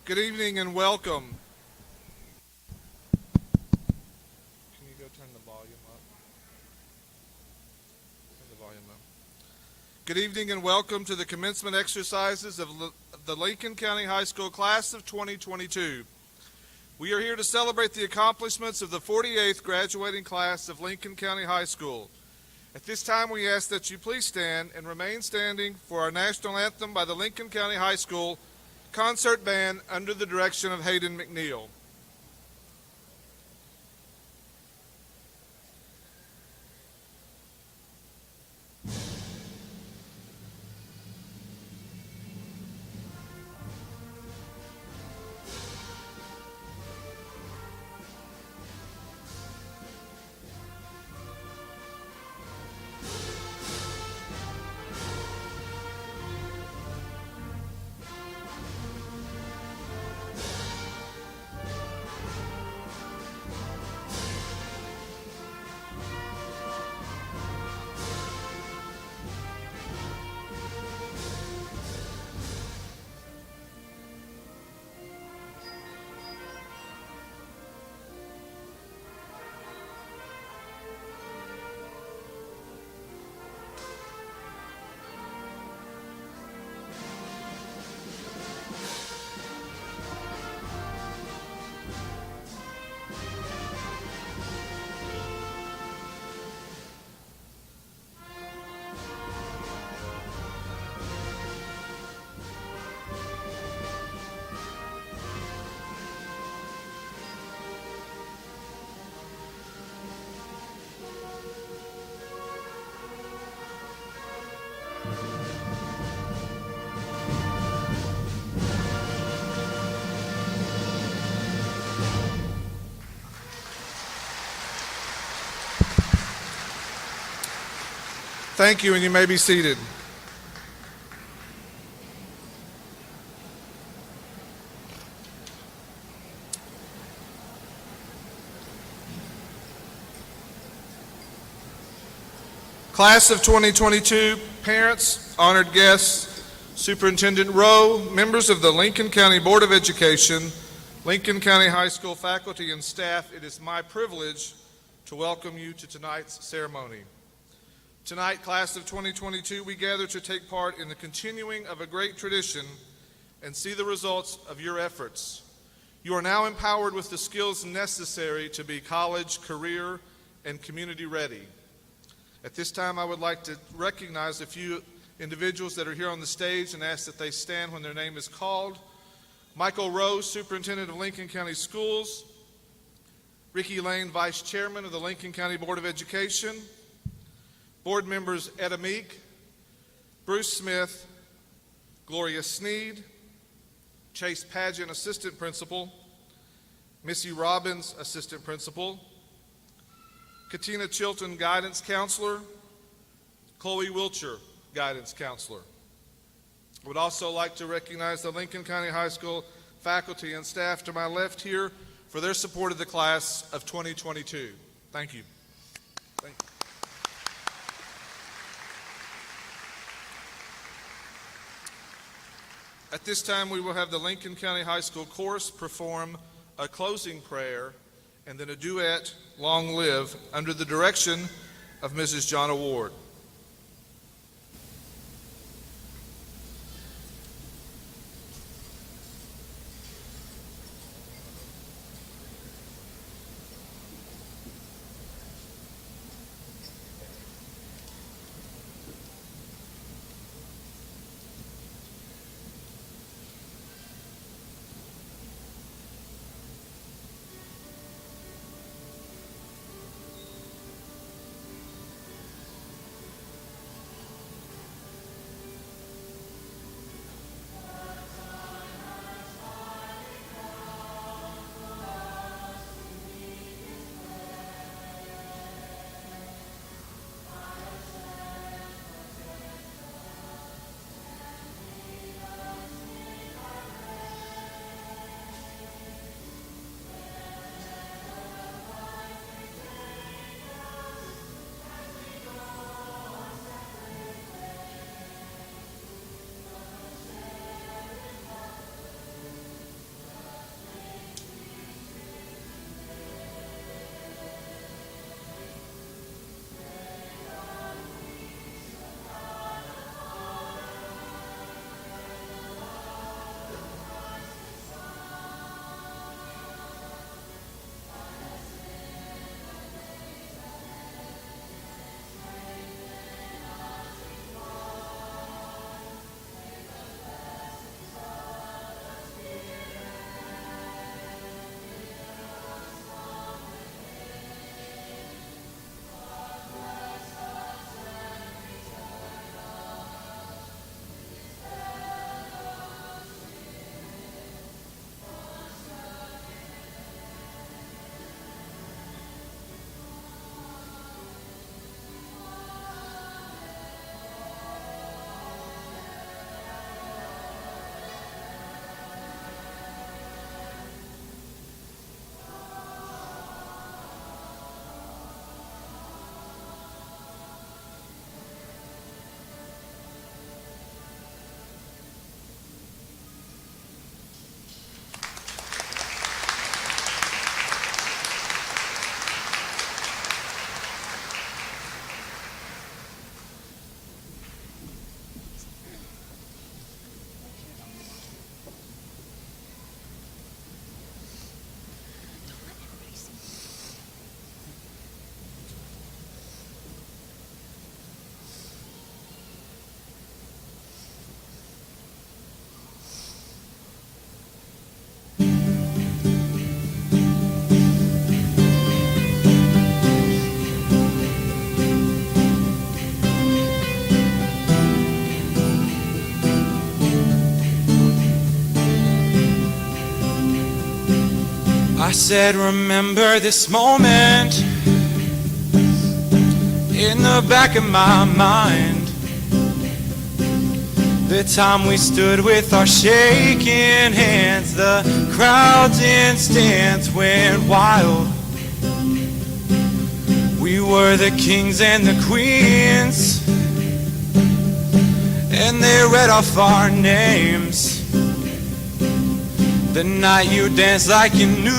Good evening and welcome. Can you go turn the volume up? Turn the volume up. Good evening and welcome to the commencement exercises of the Lincoln County High School class of 2022. We are here to celebrate the accomplishments of the 48th graduating class of Lincoln County High School. At this time, we ask that you please stand and remain standing for our national anthem by the Lincoln County High School concert band under the direction of Hayden McNeil. Thank you, and you may be seated. Class of 2022, parents, honored guests, Superintendent Rowe, members of the Lincoln County Board of Education, Lincoln County High School faculty and staff, it is my privilege to welcome you to tonight's ceremony. Tonight, class of 2022, we gather to take part in the continuing of a great tradition and see the results of your efforts. You are now empowered with the skills necessary to be college, career, and community ready. At this time, I would like to recognize a few individuals that are here on the stage and ask that they stand when their name is called. Michael Rose, Superintendent of Lincoln County Schools. Ricky Lane, Vice Chairman of the Lincoln County Board of Education. Board members Etta Meek, Bruce Smith, Gloria Sneed, Chase Pageant, Assistant Principal, Missy Robbins, Assistant Principal, Katina Chilton, Guidance Counselor, Chloe Wiltshire, Guidance Counselor. I would also like to recognize the Lincoln County High School faculty and staff to my left here for their support of the class of 2022. Thank you. Thank you. At this time, we will have the Lincoln County High School Chorus perform a closing prayer and then a duet, Long Live, under the direction of Mrs. Jonna Ward. said, remember this moment in the back of my mind. The time we stood with our shaking hands, the crowds in stands went wild. We were the kings and the queens, and they read off our names. The night you danced like you knew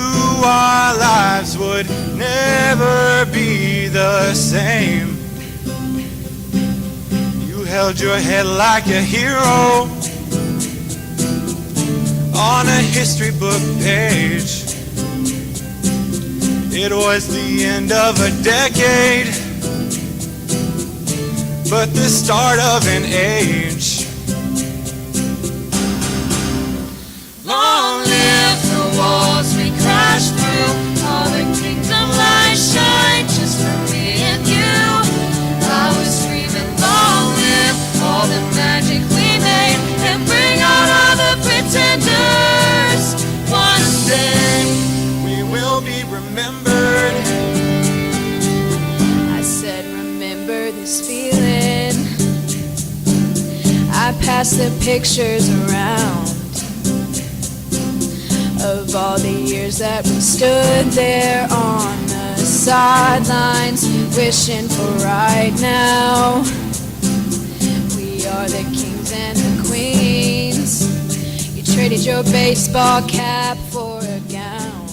our lives would never be the same. You held your head like a hero on a history book page. It was the end of a decade, but the start of an age. Long live the walls we crashed through, all the kingdom light shine just for me and you. I was screaming, long live all the magic we made, and bring out all the pretenders. One day we will be remembered. I said, remember this feeling. I passed the pictures around of all the years that we stood there on the sidelines, wishing for right now. We are the kings and the queens. You traded your baseball cap for a gown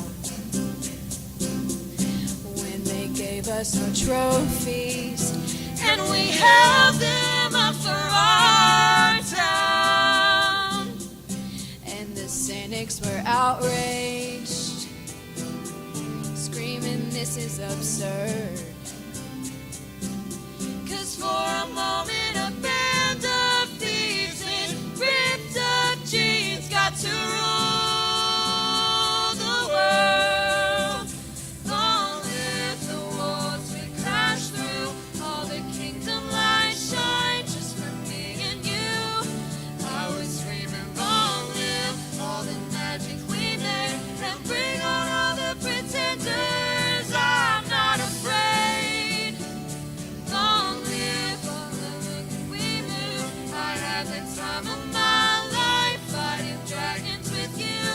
when they gave us our trophies, and we held them up for our town. And the cynics were outraged, screaming, this is absurd. 'Cause for a moment a band of thieves in ripped up jeans got to rule the world. Long live the walls we crashed through, all the kingdom light shine just for me and you. I was screaming, long live all the magic we made, and bring on all the pretenders. I'm not afraid. Long live all the way we move. I had the time of my life fighting dragons with you.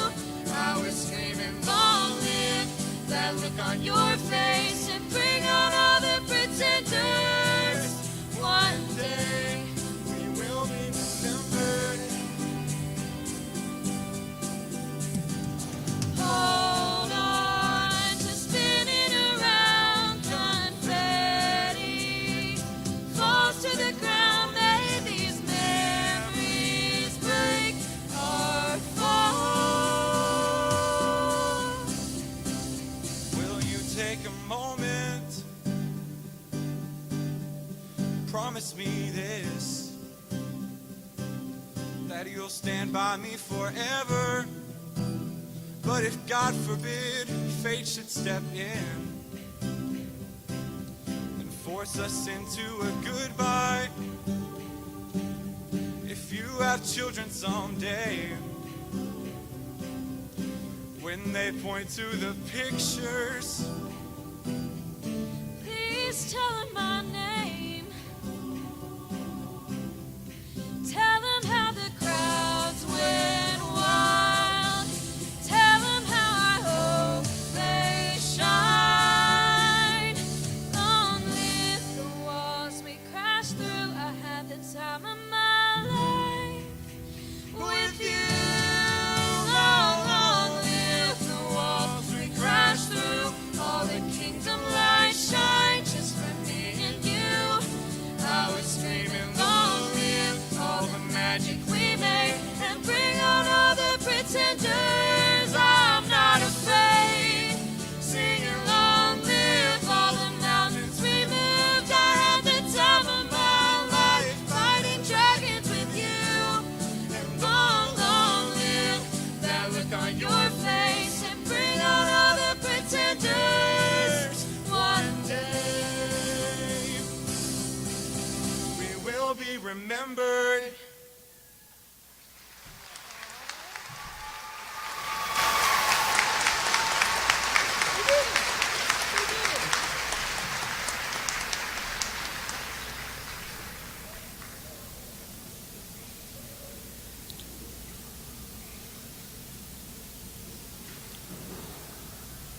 I was screaming, long live that look on your face, and bring on all the pretenders. One day We will be remembered. hold on to spinning around. Confetti falls to the ground. May these memories break our fall. Will you take a moment? Promise me this, that you'll stand by me forever. But if God forbid fate should step in and force us into a goodbye, if you have children someday, when they point to the pictures, Please tell him my name. Tell him how the crowds went wild. Tell him how I hope they shine. Long live the walls we crashed through. I had the time of my life with you. Long, long live the walls we crashed through. All the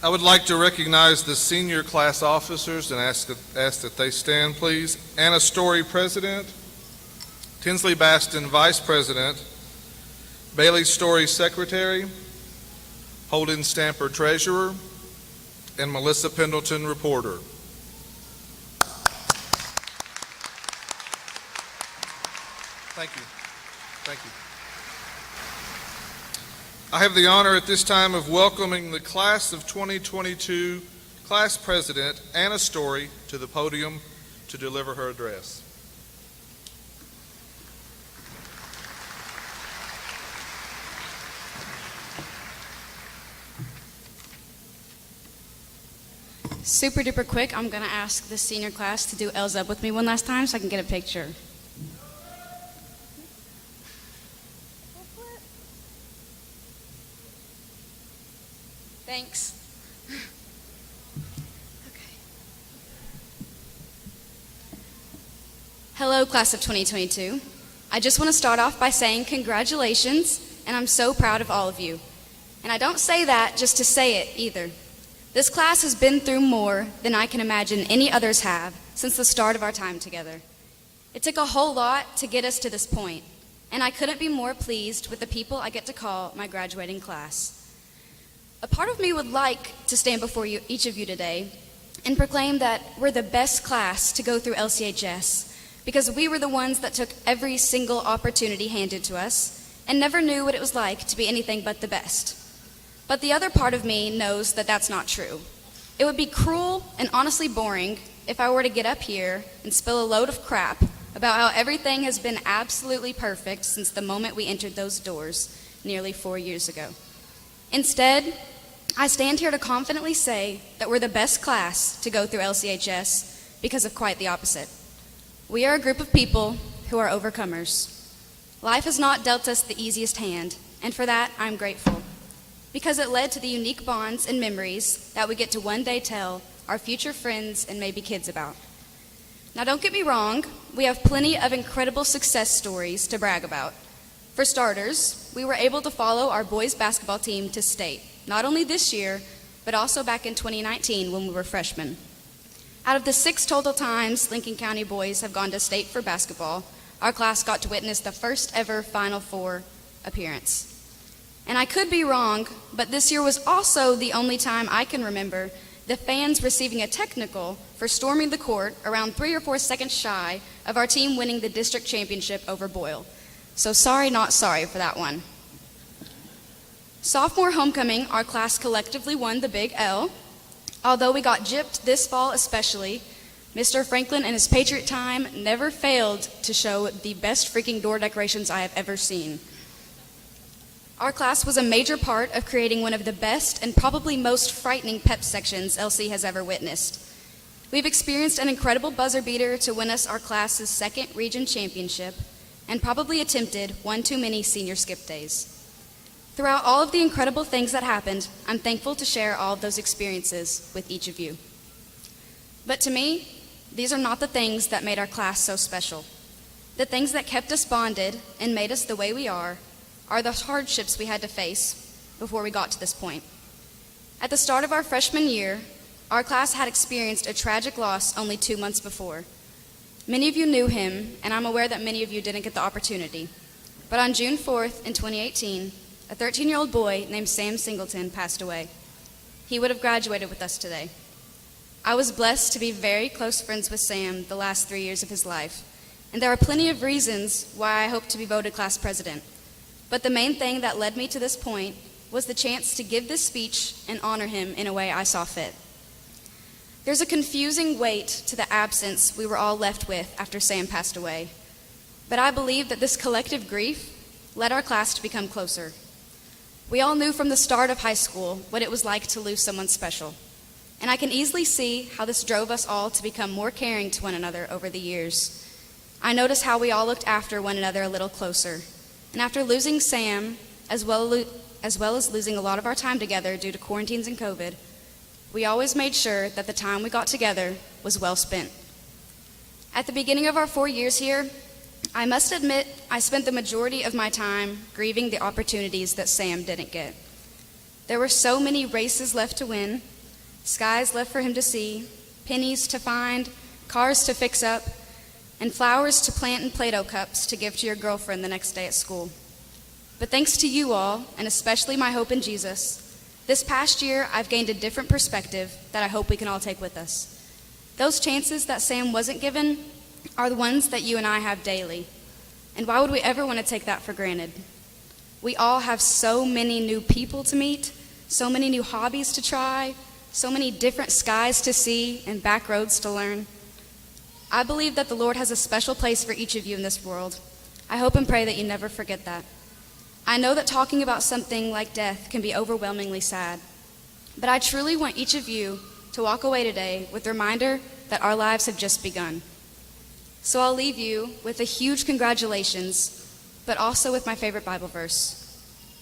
I would like to recognize the senior class officers and ask that they stand, please. Anna Story, President. Tinsley Baston, Vice President. Bailey Story, Secretary. Holden Stamper, Treasurer. And Melissa Pendleton, Reporter. Thank you. Thank you. I have the honor at this time of welcoming the class of 2022 Class President, Anna Story, to the podium to deliver her address. Super duper quick, I'm going to ask the senior class to do L's up with me one last time so I can get a picture. Thanks. Okay. Hello, class of 2022. I just want to start off by saying congratulations, and I'm so proud of all of you. And I don't say that just to say it either. This class has been through more than I can imagine any others have since the start of our time together. It took a whole lot to get us to this point, and I couldn't be more pleased with the people I get to call my graduating class. A part of me would like to stand before you, each of you today, and proclaim that we're the best class to go through LCHS because we were the ones that took every single opportunity handed to us and never knew what it was like to be anything but the best. But the other part of me knows that that's not true. It would be cruel and honestly boring if I were to get up here and spill a load of crap about how everything has been absolutely perfect since the moment we entered those doors nearly 4 years ago. Instead, I stand here to confidently say that we're the best class to go through LCHS because of quite the opposite. We are a group of people who are overcomers. Life has not dealt us the easiest hand, and for that, I'm grateful, because it led to the unique bonds and memories that we get to one day tell our future friends and maybe kids about. Now, don't get me wrong, we have plenty of incredible success stories to brag about. For starters, we were able to follow our boys basketball team to state, not only this year, but also back in 2019 when we were freshmen. Out of the 6 total times Lincoln County boys have gone to state for basketball, our class got to witness the first ever Final Four appearance. And I could be wrong, but this year was also the only time I can remember the fans receiving a technical for storming the court around 3 or 4 seconds shy of our team winning the district championship over Boyle. So sorry, not sorry for that one. Sophomore homecoming, our class collectively won the Big L. Although we got gypped this fall especially, Mr. Franklin and his Patriot time never failed to show the best freaking door decorations I have ever seen. Our class was a major part of creating one of the best and probably most frightening pep sections LC has ever witnessed. We've experienced an incredible buzzer beater to win us our class's 2nd region championship, and probably attempted one too many senior skip days. Throughout all of the incredible things that happened, I'm thankful to share all of those experiences with each of you. But to me, these are not the things that made our class so special. The things that kept us bonded and made us the way we are the hardships we had to face before we got to this point. At the start of our freshman year, our class had experienced a tragic loss only 2 months before. Many of you knew him, and I'm aware that many of you didn't get the opportunity. But on June 4th in 2018, a 13-year-old boy named Sam Singleton passed away. He would have graduated with us today. I was blessed to be very close friends with Sam the last 3 years of his life, and there are plenty of reasons why I hope to be voted class president. But the main thing that led me to this point was the chance to give this speech and honor him in a way I saw fit. There's a confusing weight to the absence we were all left with after Sam passed away, but I believe that this collective grief led our class to become closer. We all knew from the start of high school what it was like to lose someone special, and I can easily see how this drove us all to become more caring to one another over the years. I noticed how we all looked after one another a little closer, and after losing Sam, as well as losing a lot of our time together due to quarantines and COVID, we always made sure that the time we got together was well spent. At the beginning of our 4 years here, I must admit I spent the majority of my time grieving the opportunities that Sam didn't get. There were so many races left to win, skies left for him to see, pennies to find, cars to fix up, and flowers to plant in Play-Doh cups to give to your girlfriend the next day at school. But thanks to you all, and especially my hope in Jesus, this past year I've gained a different perspective that I hope we can all take with us. Those chances that Sam wasn't given are the ones that you and I have daily. And why would we ever want to take that for granted? We all have so many new people to meet, so many new hobbies to try, so many different skies to see and back roads to learn. I believe that the Lord has a special place for each of you in this world. I hope and pray that you never forget that. I know that talking about something like death can be overwhelmingly sad, but I truly want each of you to walk away today with the reminder that our lives have just begun. So I'll leave you with a huge congratulations, but also with my favorite Bible verse.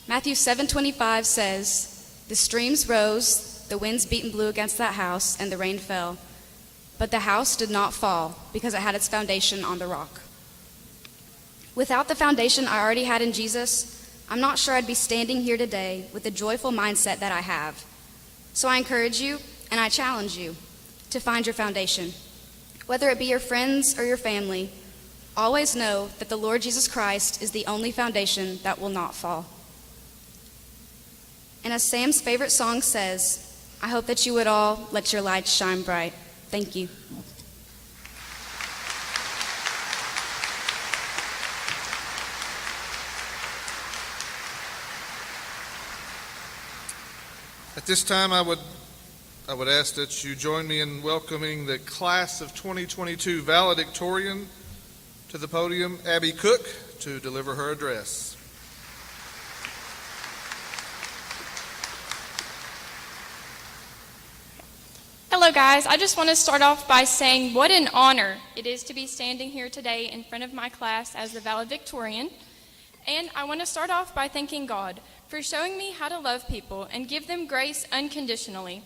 Matthew 7:25 says, "The streams rose, the winds beat and blew against that house, and the rain fell. But the house did not fall because it had its foundation on the rock." Without the foundation I already had in Jesus, I'm not sure I'd be standing here today with the joyful mindset that I have. So I encourage you and I challenge you to find your foundation. Whether it be your friends or your family, always know that the Lord Jesus Christ is the only foundation that will not fall. And as Sam's favorite song says, I hope that you would all let your lights shine bright. Thank you. At this time, I would ask that you join me in welcoming the class of 2022 Valedictorian to the podium, Abby Cook, to deliver her address. Hello guys, I just want to start off by saying what an honor it is to be standing here today in front of my class as the Valedictorian. And I want to start off by thanking God for showing me how to love people and give them grace unconditionally.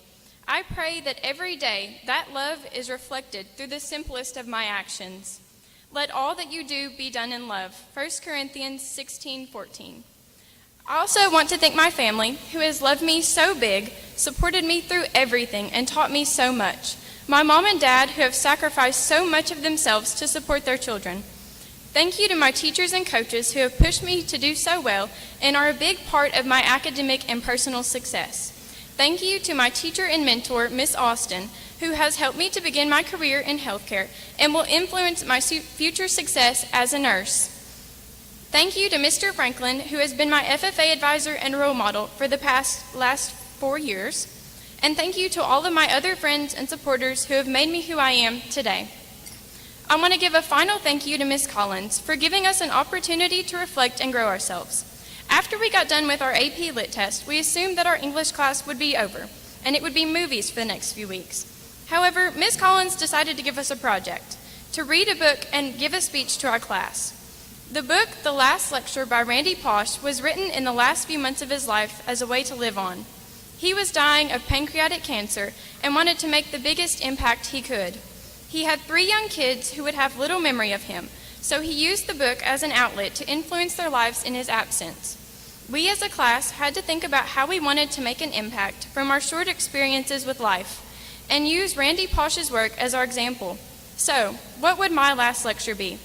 I pray that every day that love is reflected through the simplest of my actions. Let all that you do be done in love. 1 Corinthians 16:14. I also want to thank my family, who has loved me so big, supported me through everything, and taught me so much. My mom and dad, who have sacrificed so much of themselves to support their children. Thank you to my teachers and coaches who have pushed me to do so well and are a big part of my academic and personal success. Thank you to my teacher and mentor, Miss Austin, who has helped me to begin my career in healthcare and will influence my future success as a nurse. Thank you to Mr. Franklin, who has been my FFA advisor and role model for the last 4 years. And thank you to all of my other friends and supporters who have made me who I am today. I want to give a final thank you to Ms. Collins for giving us an opportunity to reflect and grow ourselves. After we got done with our AP Lit test, we assumed that our English class would be over, and it would be movies for the next few weeks. However, Ms. Collins decided to give us a project, to read a book and give a speech to our class. The book, The Last Lecture by Randy Pausch, was written in the last few months of his life as a way to live on. He was dying of pancreatic cancer and wanted to make the biggest impact he could. He had 3 young kids who would have little memory of him, so he used the book as an outlet to influence their lives in his absence. We as a class had to think about how we wanted to make an impact from our short experiences with life and use Randy Pausch's work as our example. So, what would my last lecture be?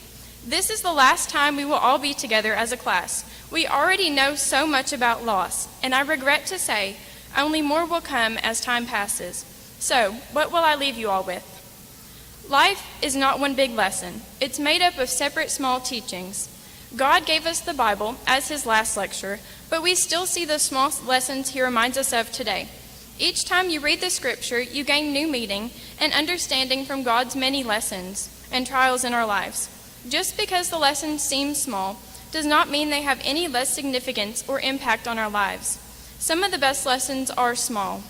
This is the last time we will all be together as a class. We already know so much about loss, and I regret to say, only more will come as time passes. So, what will I leave you all with? Life is not one big lesson. It's made up of separate small teachings. God gave us the Bible as his last lecture, but we still see the small lessons he reminds us of today. Each time you read the scripture, you gain new meaning and understanding from God's many lessons and trials in our lives. Just because the lessons seem small does not mean they have any less significance or impact on our lives. Some of the best lessons are small.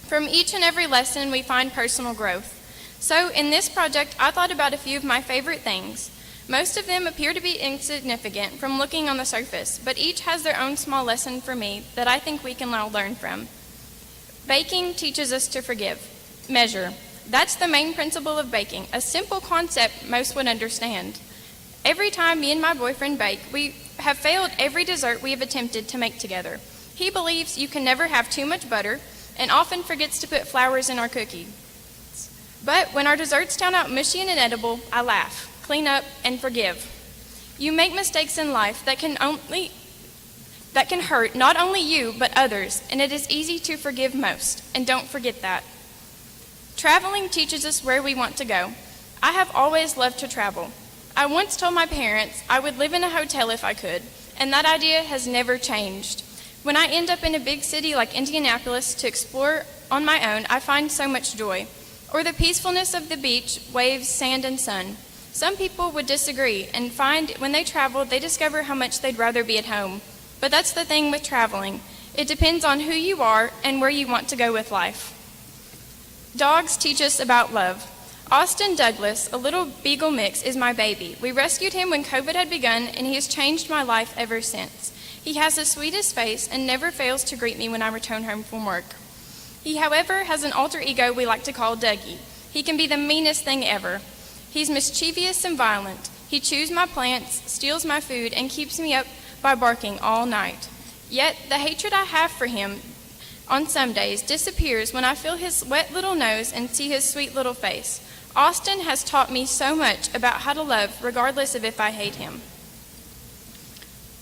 From each and every lesson, we find personal growth. So in this project, I thought about a few of my favorite things. Most of them appear to be insignificant from looking on the surface, but each has their own small lesson for me that I think we can all learn from. Baking teaches us to forgive. Measure. That's the main principle of baking, a simple concept most would understand. Every time me and my boyfriend bake, we have failed every dessert we have attempted to make together. He believes you can never have too much butter and often forgets to put flowers in our cookies. But when our desserts turn out mushy and inedible, I laugh, clean up, and forgive. You make mistakes in life that can hurt not only you, but others, and it is easy to forgive most, and don't forget that. Traveling teaches us where we want to go. I have always loved to travel. I once told my parents I would live in a hotel if I could, and that idea has never changed. When I end up in a big city like Indianapolis to explore on my own, I find so much joy. Or the peacefulness of the beach, waves, sand, and sun. Some people would disagree and find when they travel, they discover how much they'd rather be at home. But that's the thing with traveling. It depends on who you are and where you want to go with life. Dogs teach us about love. Austin Douglas, a little beagle mix, is my baby. We rescued him when COVID had begun, and he has changed my life ever since. He has the sweetest face and never fails to greet me when I return home from work. He, however, has an alter ego we like to call Dougie. He can be the meanest thing ever. He's mischievous and violent. He chews my plants, steals my food, and keeps me up by barking all night. Yet the hatred I have for him on some days disappears when I feel his wet little nose and see his sweet little face. Austin has taught me so much about how to love regardless of if I hate him.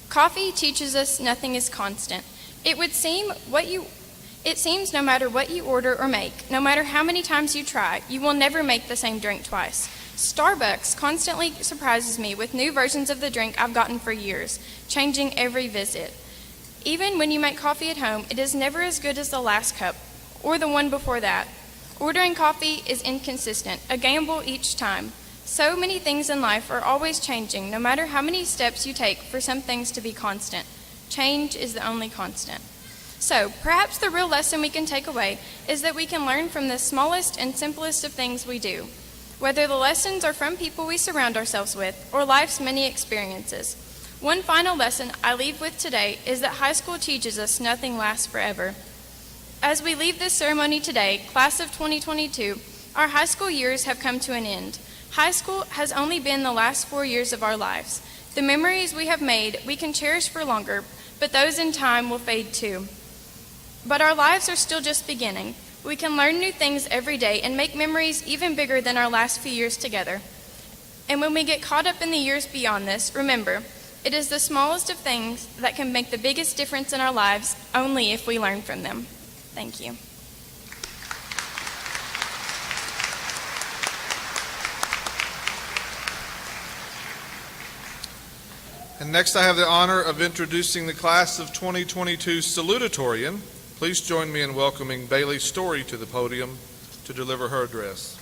Coffee teaches us nothing is constant. It seems no matter what you order or make, no matter how many times you try, you will never make the same drink twice. Starbucks constantly surprises me with new versions of the drink I've gotten for years, changing every visit. Even when you make coffee at home, it is never as good as the last cup, or the one before that. Ordering coffee is inconsistent, a gamble each time. So many things in life are always changing, no matter how many steps you take for some things to be constant. Change is the only constant. So, perhaps the real lesson we can take away is that we can learn from the smallest and simplest of things we do, whether the lessons are from people we surround ourselves with or life's many experiences. One final lesson I leave with today is that high school teaches us nothing lasts forever. As we leave this ceremony today, class of 2022, our high school years have come to an end. High school has only been the last 4 years of our lives. The memories we have made we can cherish for longer, but those in time will fade too. But our lives are still just beginning. We can learn new things every day and make memories even bigger than our last few years together. And when we get caught up in the years beyond this, remember, it is the smallest of things that can make the biggest difference in our lives only if we learn from them. Thank you. And next I have the honor of introducing the class of 2022 Salutatorian. Please join me in welcoming Bailey Story to the podium to deliver her address.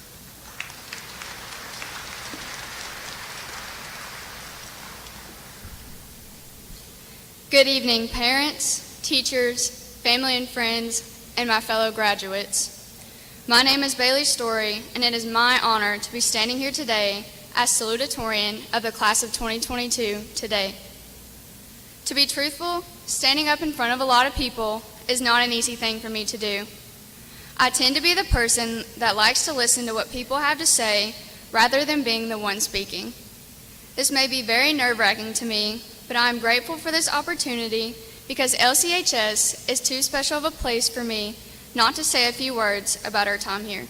Good evening, parents, teachers, family and friends, and my fellow graduates. My name is Bailey Story, and it is my honor to be standing here today as Salutatorian of the class of 2022 today. To be truthful, standing up in front of a lot of people is not an easy thing for me to do. I tend to be the person that likes to listen to what people have to say rather than being the one speaking. This may be very nerve-wracking to me, but I am grateful for this opportunity because LCHS is too special of a place for me not to say a few words about our time here.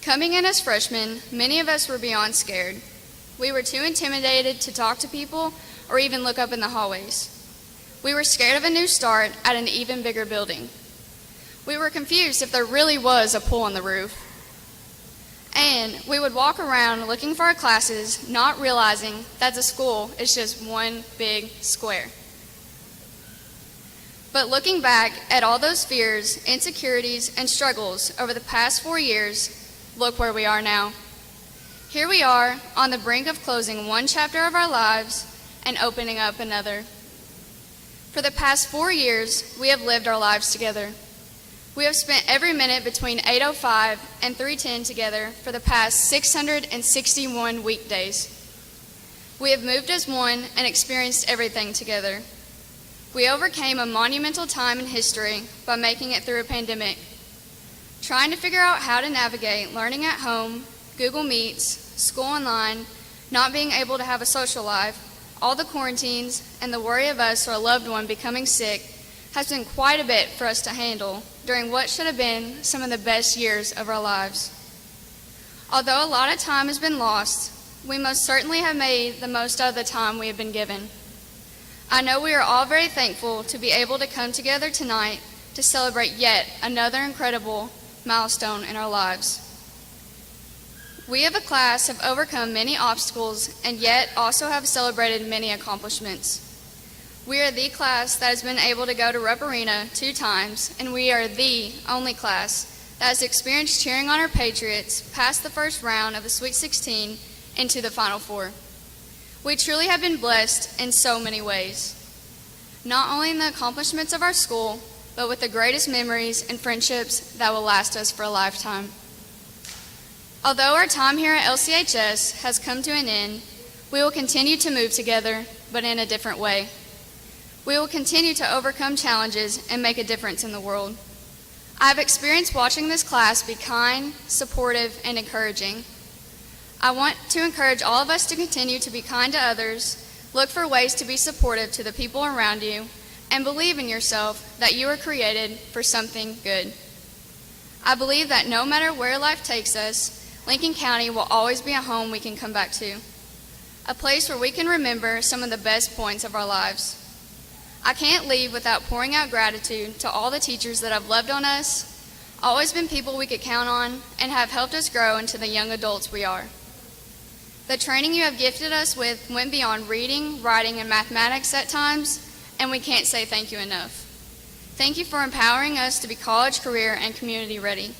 Coming in as freshmen, many of us were beyond scared. We were too intimidated to talk to people or even look up in the hallways. We were scared of a new start at an even bigger building. We were confused if there really was a pool on the roof. And we would walk around looking for our classes, not realizing that the school is just one big square. But looking back at all those fears, insecurities, and struggles over the past 4 years, look where we are now. Here we are on the brink of closing one chapter of our lives and opening up another. For the past 4 years, we have lived our lives together. We have spent every minute between 8:05 and 3:10 together for the past 661 weekdays. We have moved as one and experienced everything together. We overcame a monumental time in history by making it through a pandemic. Trying to figure out how to navigate learning at home, Google Meets, school online, not being able to have a social life, all the quarantines, and the worry of us or a loved one becoming sick has been quite a bit for us to handle during what should have been some of the best years of our lives. Although a lot of time has been lost, we most certainly have made the most of the time we have been given. I know we are all very thankful to be able to come together tonight to celebrate yet another incredible milestone in our lives. We as a class have overcome many obstacles and yet also have celebrated many accomplishments. We are the class that has been able to go to Rupp Arena 2 times, and we are the only class that has experienced cheering on our Patriots past the first round of the Sweet 16 into the Final Four. We truly have been blessed in so many ways, not only in the accomplishments of our school, but with the greatest memories and friendships that will last us for a lifetime. Although our time here at LCHS has come to an end, we will continue to move together, but in a different way. We will continue to overcome challenges and make a difference in the world. I have experienced watching this class be kind, supportive, and encouraging. I want to encourage all of us to continue to be kind to others, look for ways to be supportive to the people around you, and believe in yourself that you were created for something good. I believe that no matter where life takes us, Lincoln County will always be a home we can come back to, a place where we can remember some of the best points of our lives. I can't leave without pouring out gratitude to all the teachers that have loved on us, always been people we could count on, and have helped us grow into the young adults we are. The training you have gifted us with went beyond reading, writing, and mathematics at times, and we can't say thank you enough. Thank you for empowering us to be college, career, and community ready.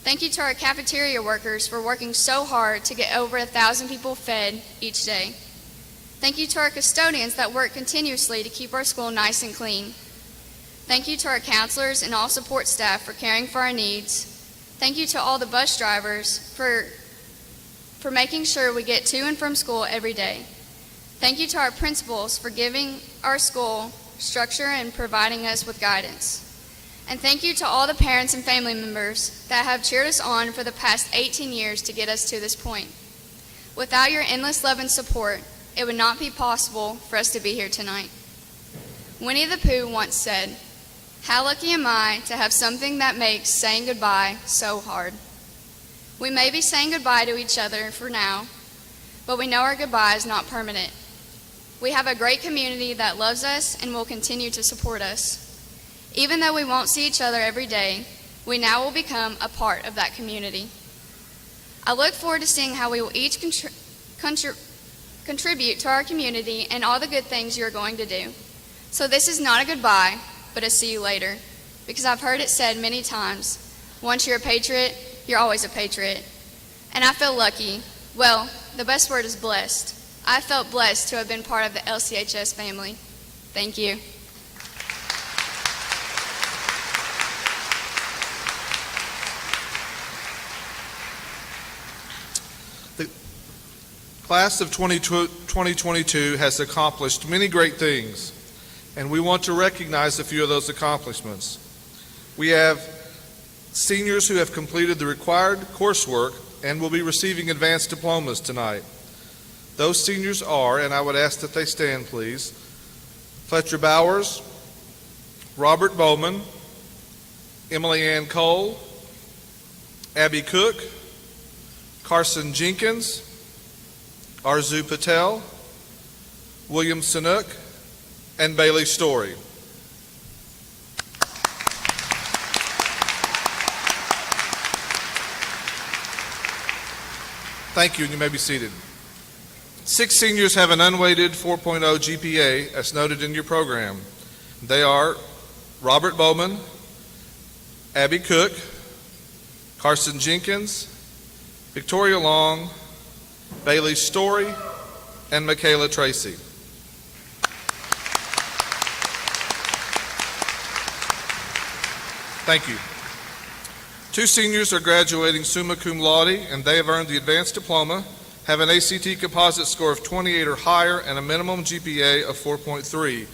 Thank you to our cafeteria workers for working so hard to get over 1,000 people fed each day. Thank you to our custodians that work continuously to keep our school nice and clean. Thank you to our counselors and all support staff for caring for our needs. Thank you to all the bus drivers for making sure we get to and from school every day. Thank you to our principals for giving our school structure and providing us with guidance. And thank you to all the parents and family members that have cheered us on for the past 18 years to get us to this point. Without your endless love and support, it would not be possible for us to be here tonight. Winnie the Pooh once said, "How lucky am I to have something that makes saying goodbye so hard." We may be saying goodbye to each other for now, but we know our goodbye is not permanent. We have a great community that loves us and will continue to support us. Even though we won't see each other every day, we now will become a part of that community. I look forward to seeing how we will each contribute to our community and all the good things you're going to do. So this is not a goodbye, but a see you later, because I've heard it said many times, once you're a patriot, you're always a patriot. And I feel lucky. Well, the best word is blessed. I felt blessed to have been part of the LCHS family. Thank you. The class of 2022 has accomplished many great things, and we want to recognize a few of those accomplishments. We have seniors who have completed the required coursework and will be receiving advanced diplomas tonight. Those seniors are, and I would ask that they stand please, Fletcher Bowers, Robert Bowman, Emily Ann Cole, Abby Cook, Carson Jenkins, Arzu Patel, William Sanook, and Bailey Story. Thank you, and you may be seated. 6 seniors have an unweighted 4.0 GPA, as noted in your program. They are Robert Bowman, Abby Cook, Carson Jenkins, Victoria Long, Bailey Story, and Michaela Tracy. Thank you. 2 seniors are graduating summa cum laude, and they have earned the advanced diploma, have an ACT composite score of 28 or higher, and a minimum GPA of 4.3.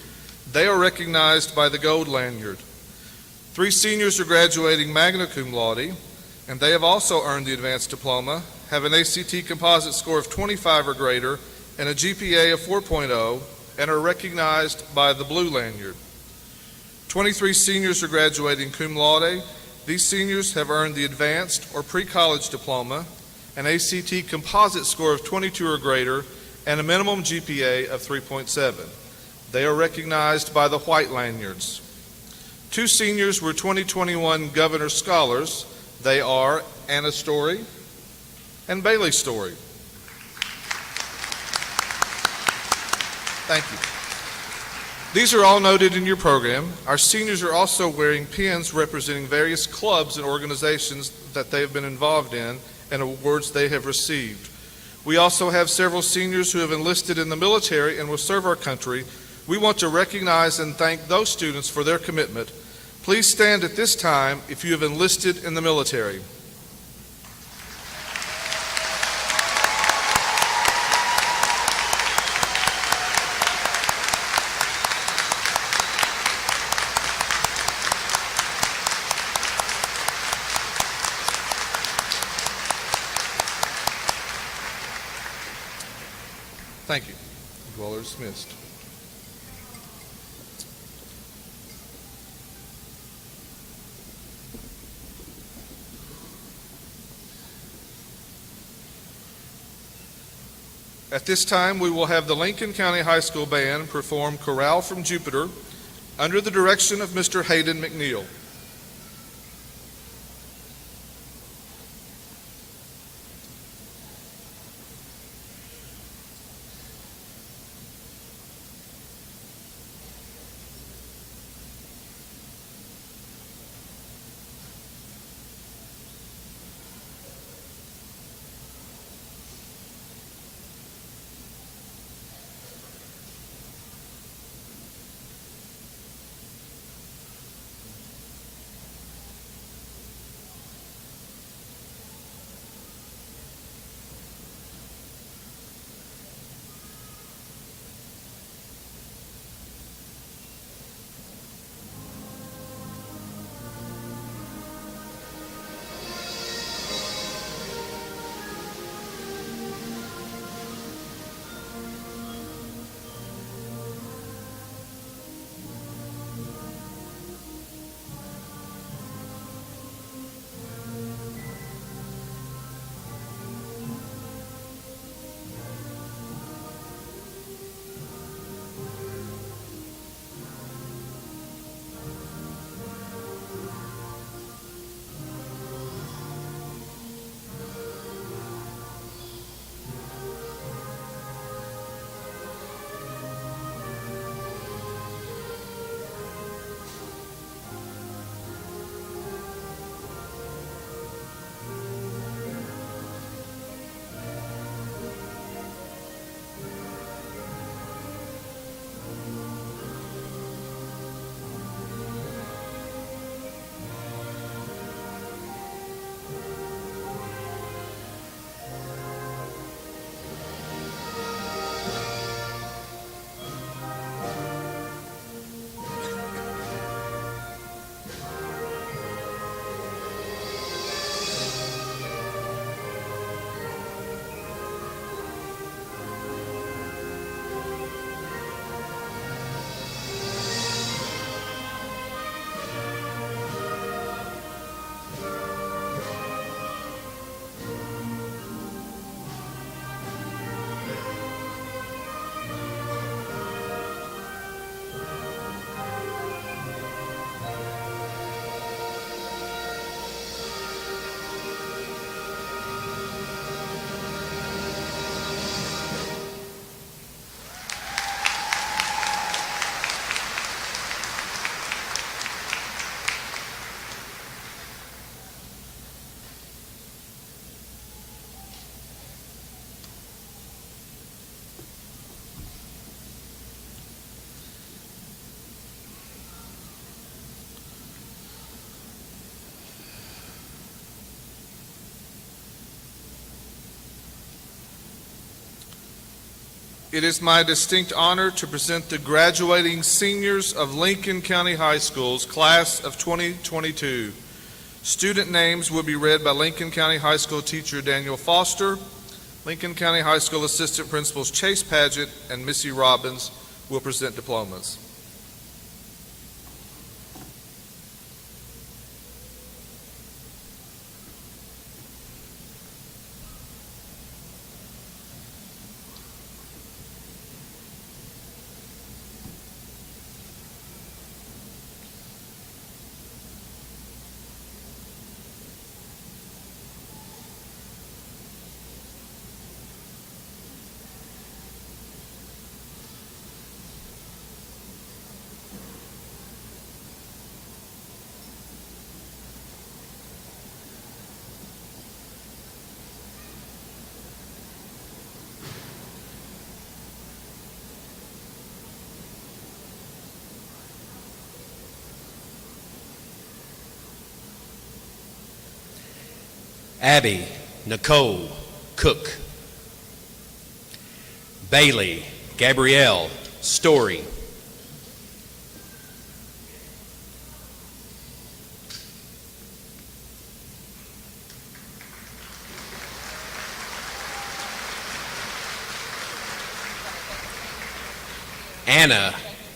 They are recognized by the gold lanyard. 3 seniors are graduating magna cum laude, and they have also earned the advanced diploma, have an ACT composite score of 25 or greater, and a GPA of 4.0 and are recognized by the blue lanyard. 23 seniors are graduating cum laude. These seniors have earned the advanced or pre-college diploma, an ACT composite score of 22 or greater, and a minimum GPA of 3.7. They are recognized by the white lanyards. 2 seniors were 2021 Governor Scholars. They are Anna Story and Bailey Story. Thank you. These are all noted in your program. Our seniors are also wearing pins representing various clubs and organizations that they have been involved in and awards they have received. We also have several seniors who have enlisted in the military and will serve our country. We want to recognize and thank those students for their commitment. Please stand at this time if you have enlisted in the military. Thank you. You all are dismissed. At this time, we will have the Lincoln County High School Band perform Chorale from Jupiter under the direction of Mr. Hayden McNeil. It is my distinct honor to present the graduating seniors of Lincoln County High School's class of 2022. Student names will be read by Lincoln County High School teacher Daniel Foster. Lincoln County High School Assistant Principals Chase Paget and Missy Robbins will present diplomas. Abby Nicole Cook. Bailey Gabrielle Story. Anna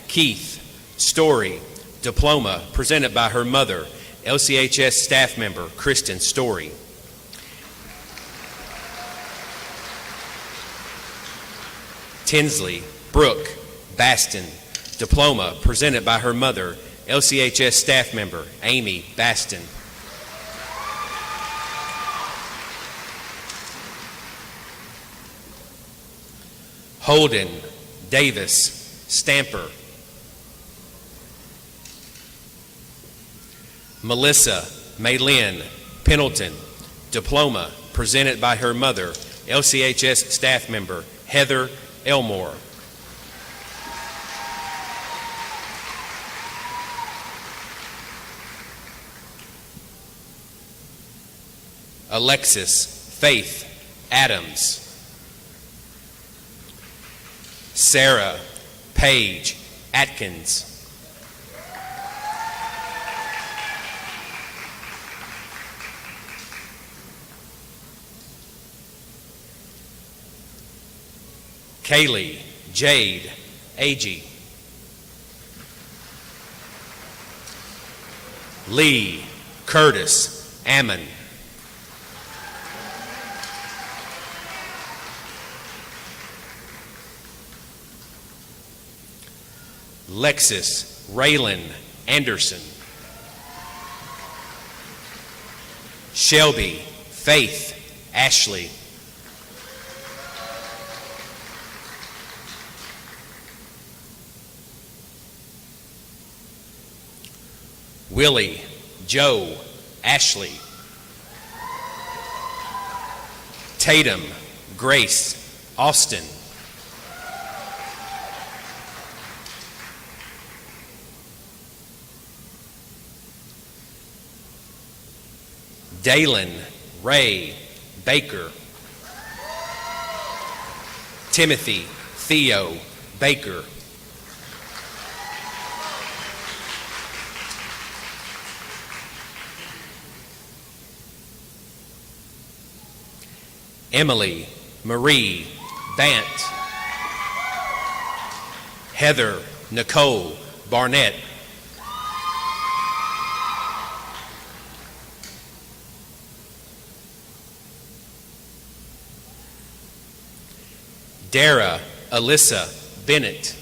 Keith Story, diploma presented by her mother, LCHS staff member Kristen Story. Tinsley Brooke Baston, diploma presented by her mother, LCHS staff member Amy Baston. Holden Davis Stamper. Melissa Maylin Pendleton, diploma presented by her mother, LCHS staff member Heather Elmore. Alexis Faith Adams. Sarah Paige Atkins. Kaylee Jade Agee. Lee Curtis Ammon. Lexis Raylan Anderson. Shelby Faith Ashley. Willie Joe Ashley. Tatum Grace Austin. Dalen Ray Baker. Timothy Theo Baker. Emily Marie Bant. Heather Nicole Barnett. Dara Alyssa Bennett.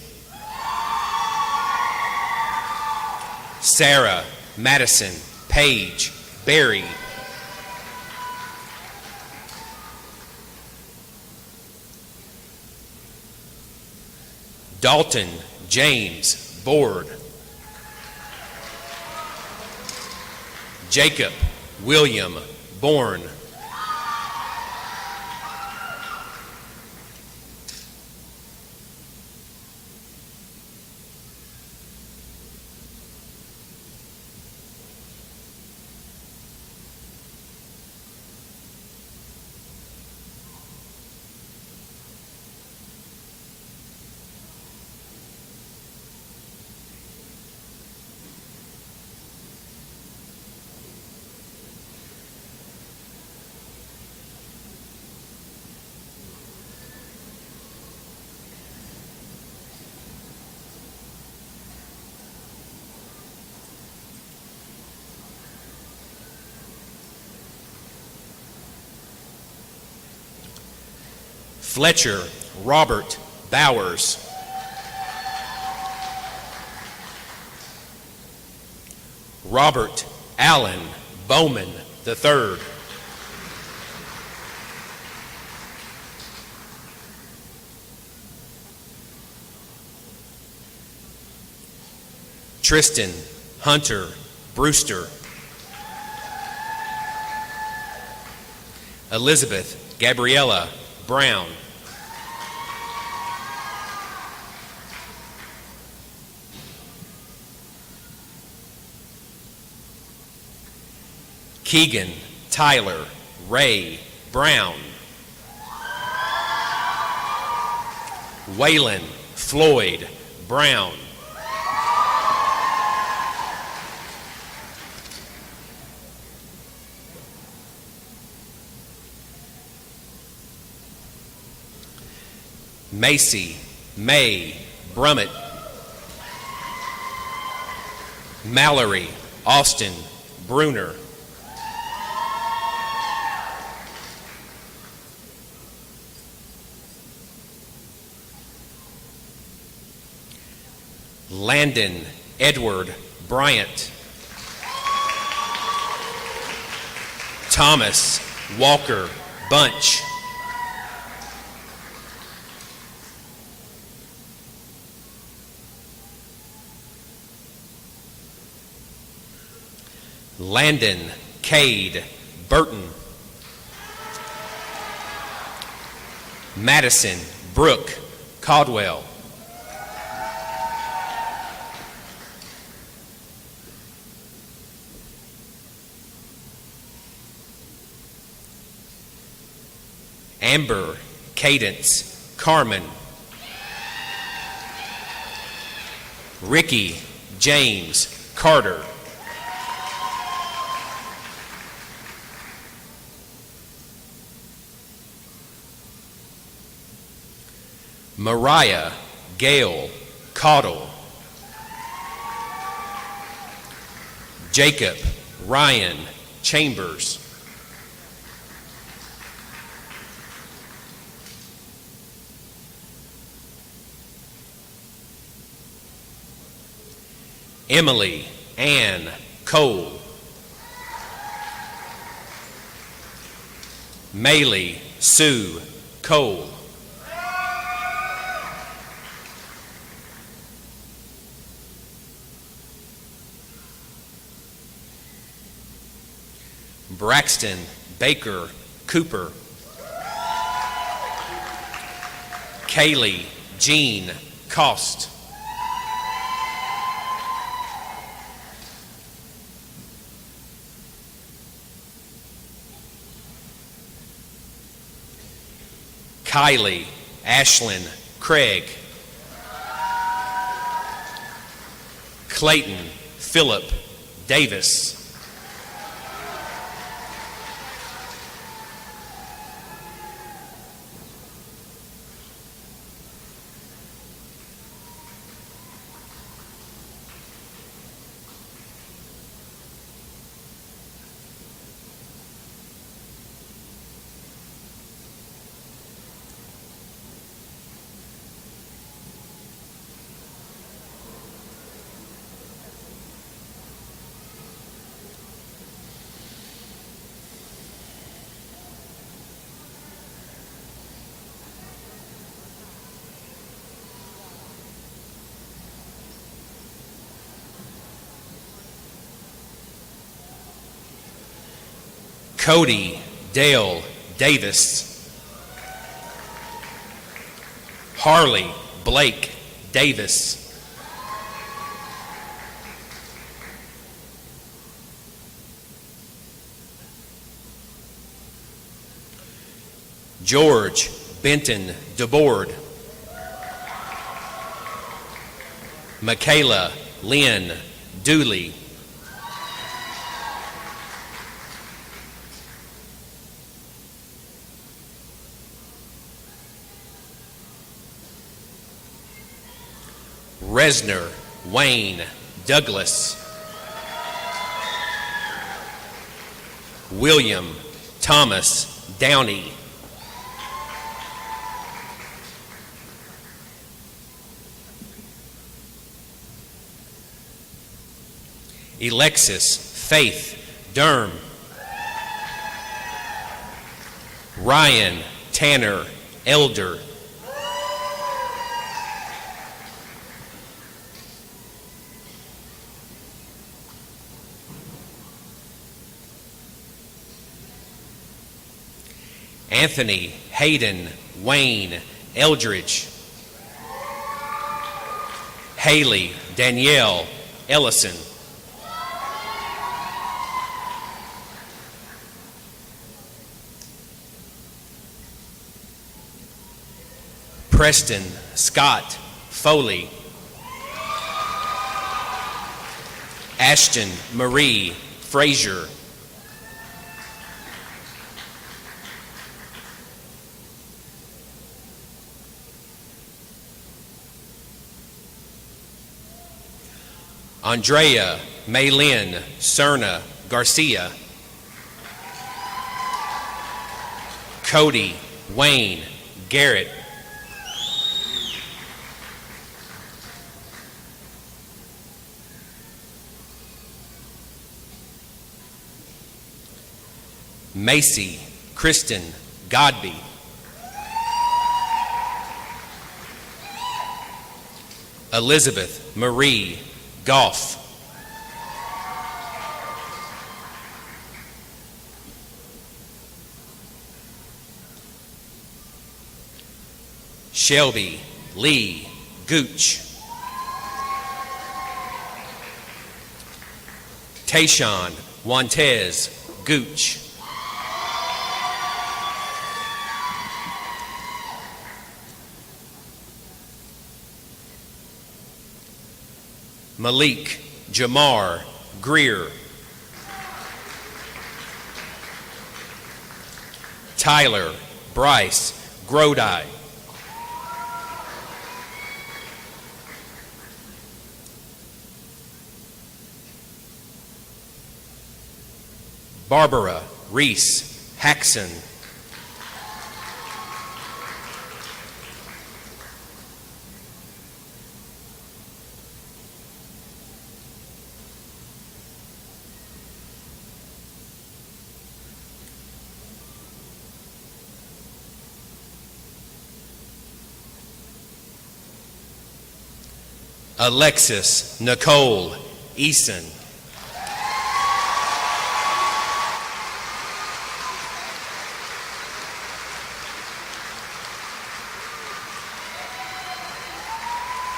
Sarah Madison Page Berry. Dalton James Board. Jacob William Bourne. Fletcher Robert Bowers. Robert Allen Bowman III. Tristan Hunter Brewster. Elizabeth Gabriella Brown. Keegan Tyler Ray Brown. Waylon Floyd Brown. Macy May Brummett. Mallory Austin Bruner. Landon Edward Bryant. Thomas Walker Bunch. Landon Cade Burton. Madison Brooke Caldwell. Amber Cadence Carmen. Ricky James Carter. Mariah Gale Caudle. Jacob Ryan Chambers. Emily Ann Cole. Maylee Sue Cole. Braxton Baker Cooper. Kaylee Jean Cost. Kylie Ashlyn Craig. Clayton Philip Davis. Cody Dale Davis. Harley Blake Davis. George Benton DeBoard. Michaela Lynn Dooley. Resner Wayne Douglas. William Thomas Downey. Alexis Faith Derm. Ryan Tanner Elder. Anthony Hayden Wayne Eldridge. Haley Danielle Ellison. Preston Scott Foley. Ashton Marie Frazier. Andrea Maylin Cerna Garcia. Cody Wayne Garrett. Macy Kristen Godby. Elizabeth Marie Goff. Shelby Lee Gooch. Tayshawn Wantez Gooch. Malik Jamar Greer. Tyler Bryce Grodi. Barbara Reese Haxon. Alexis Nicole Eason.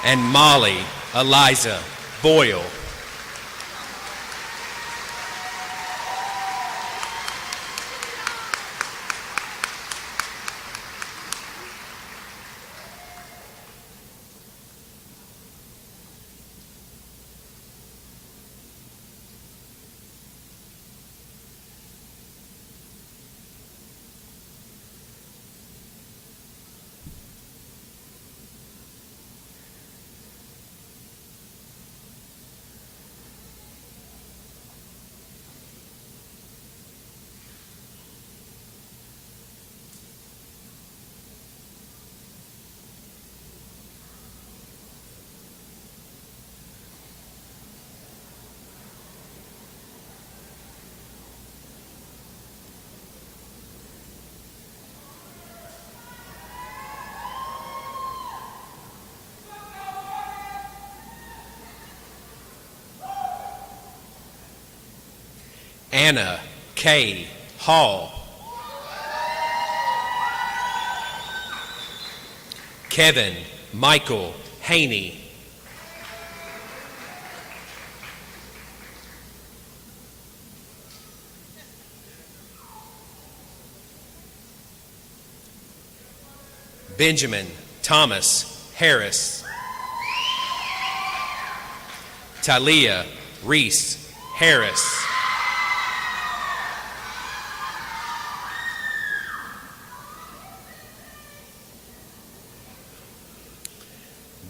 And Molly Eliza Boyle. Anna K. Hall. Kevin Michael Haney. Benjamin Thomas Harris. Talia Reese Harris.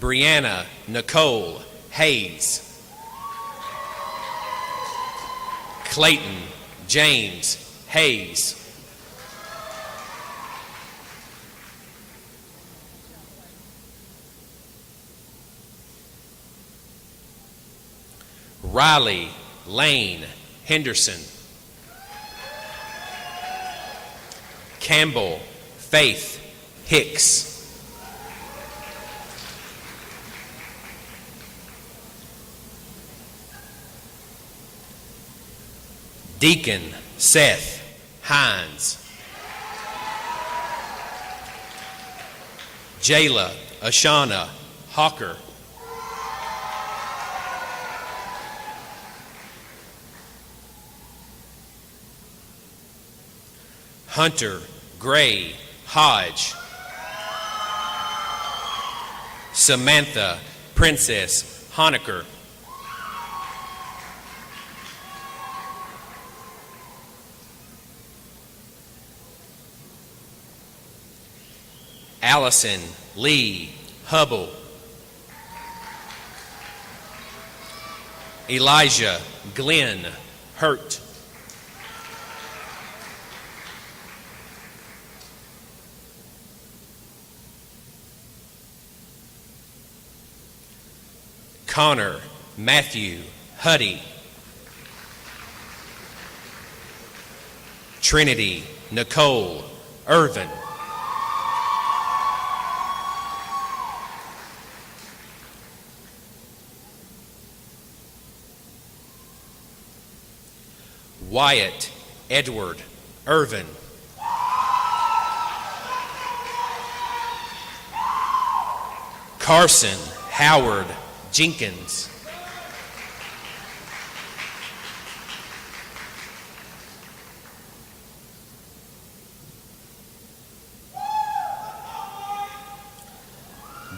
Brianna Nicole Hayes. Clayton James Hayes. Riley Lane, Henderson. Campbell, Faith, Hicks. Deacon, Seth, Hines. Jayla, Ashana, Hawker. Hunter, Gray, Hodge. Samantha, Princess, Honaker. Allison, Lee, Hubble. Elijah, Glenn, Hurt. Connor, Matthew, Huddy. Trinity, Nicole, Irvin. Wyatt, Edward, Irvin. Carson, Howard, Jenkins.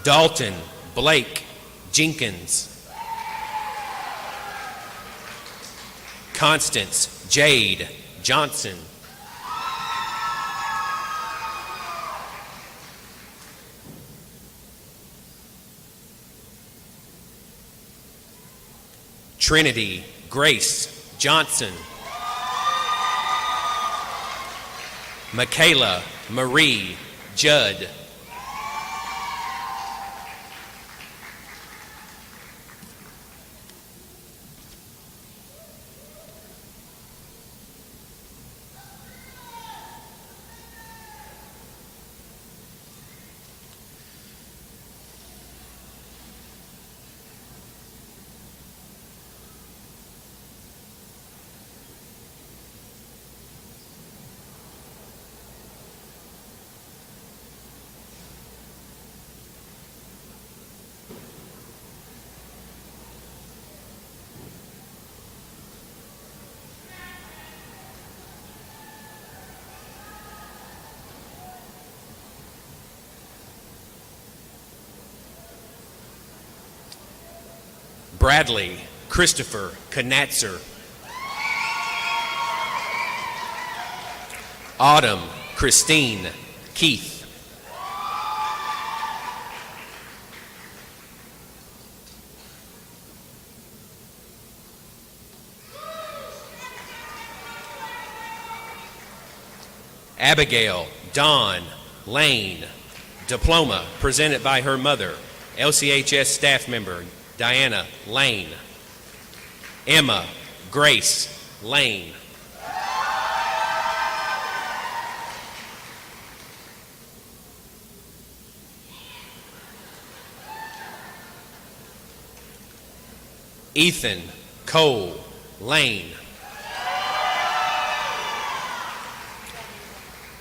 Dalton, Blake, Jenkins. Constance, Jade, Johnson. Trinity, Grace, Johnson. Michaela, Marie, Judd. Bradley, Christopher, Knatzer. Autumn, Christine, Keith. Abigail, Dawn, Lane. Diploma presented by her mother, LCHS staff member, Diana Lane. Emma Grace Lane. Ethan Cole Lane.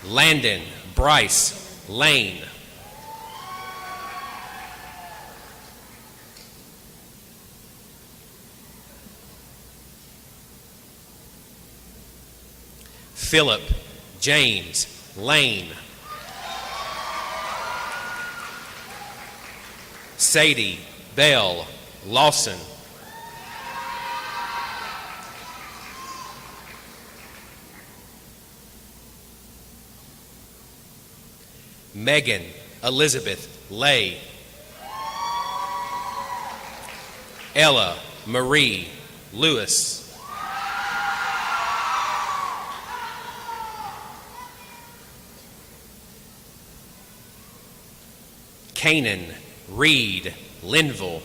Landon Bryce Lane. Philip James Lane. Sadie Bell Lawson. Megan Elizabeth Lay. Ella Marie Lewis. Canaan Reed Linville.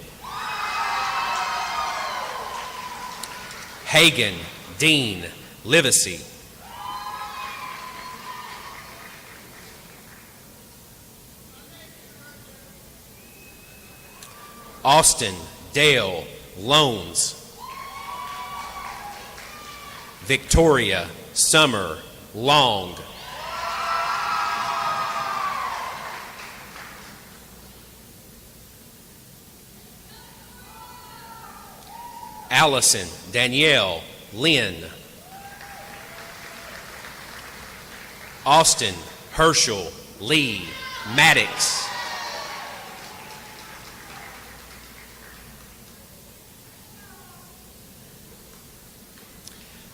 Hagan, Dean, Livesey. Austin, Dale, Loans. Victoria, Summer, Long. Allison, Danielle, Lynn. Austin, Herschel, Lee, Maddox.